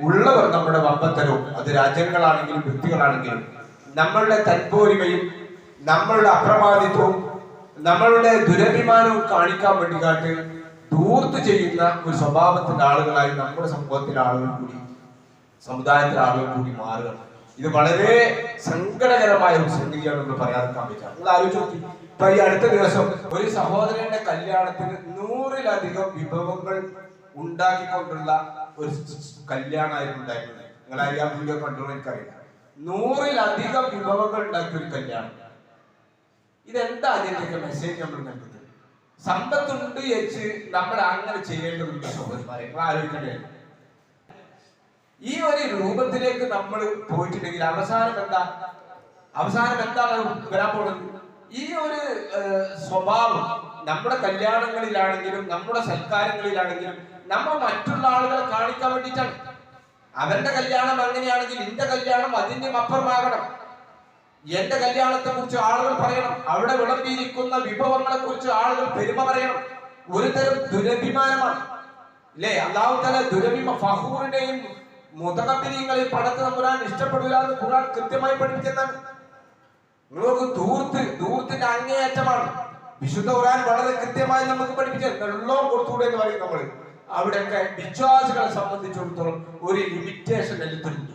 ഉള്ളവർ നമ്മുടെ വമ്പത്തരവും, അത് രാജ്യങ്ങളാണെങ്കിലും വ്യക്തികളാണെങ്കിലും, നമ്മളുടെ തൻപോരിമയും നമ്മളുടെ അപ്രമാദിത്വവും നമ്മളുടെ ദുരഭിമാനവും കാണിക്കാൻ വേണ്ടിക്കാട്ട് ധൂർത്ത് ചെയ്യുന്ന ഒരു സ്വഭാവത്തിന്റെ ആളുകളായി നമ്മുടെ സമൂഹത്തിലെ ആളുകൾ കൂടി, സമുദായത്തിലെ ആളുകൾ കൂടി മാറുക. ഇത് വളരെ സങ്കടകരമായ ഒരു സംഗതിയാണ് നമ്മൾ പറയാതിരിക്കാൻ പറ്റുക. നിങ്ങൾ ആലോചിച്ച് നോക്കി, ഇപ്പൊ ഈ അടുത്ത ദിവസം ഒരു സഹോദരന്റെ കല്യാണത്തിന് 100-ലധികം വിഭവങ്ങൾ ഉണ്ടാക്കിക്കൊണ്ടുള്ള ഒരു കല്യാണമായിരുന്നു ഉണ്ടായിരുന്നത്. നിങ്ങൾ ആ വീഡിയോ കണ്ടോ എനിക്കറിയില്ല. 100-ലധികം വിഭവങ്ങൾ ഉണ്ടാക്കിയ ഒരു കല്യാണം. ഇതെന്താ അതിന്റെയൊക്കെ മെസ്സേജ് നമ്മൾ നൽകുന്നത്? സമ്പത്തുണ്ട് വെച്ച് നമ്മൾ അങ്ങനെ ചെയ്യേണ്ടതുണ്ട് സഹോദരന്മാരെ. നിങ്ങൾ ആലോചിക്കണ്ടേ? ഈ ഒരു രൂപത്തിലേക്ക് നമ്മൾ പോയിട്ടുണ്ടെങ്കിൽ അവസാനം എന്താണ് വരാൻ പോകുന്നത്? ഈ ഒരു സ്വഭാവം നമ്മുടെ കല്യാണങ്ങളിലാണെങ്കിലും നമ്മുടെ സൽക്കാരങ്ങളിലാണെങ്കിലും നമ്മൾ മറ്റുള്ള ആളുകളെ കാണിക്കാൻ വേണ്ടിയിട്ടാണ്. അവന്റെ കല്യാണം അങ്ങനെയാണെങ്കിൽ എന്റെ കല്യാണം അതിന്റെ അപ്പുറമാകണം. എന്റെ കല്യാണത്തെ കുറിച്ച് ആളുകൾ പറയണം, അവിടെ വിളമ്പിയിരിക്കുന്ന വിഭവങ്ങളെ കുറിച്ച് ആളുകൾ പെരുമ പറയണം. ഒരു തരം ദുരഭിമാനമാണ് അല്ലേ? അല്ലാഹു തആല ഫഖൂറിനെയും മുതകബ്ബിരീങ്ങളെയും പടത്ത് തമ്പുരാൻ ഇഷ്ടപ്പെടില്ല എന്ന് ഖുർആൻ കൃത്യമായി പഠിപ്പിക്കുന്നതാണ്. നിങ്ങൾക്ക് ധൂർത്തിന്റെ അങ്ങേയറ്റമാണ്. വിശുദ്ധ ഖുർആൻ വളരെ കൃത്യമായി നമുക്ക് പഠിപ്പിച്ചത് വെള്ളം കൊടുത്തുകൂടെ എന്ന് പറയും നമ്മൾ. അവിടെയൊക്കെ വിശ്വാസികളെ സംബന്ധിച്ചിടത്തോളം ഒരു ലിമിറ്റേഷൻ എത്തുന്നുണ്ട്.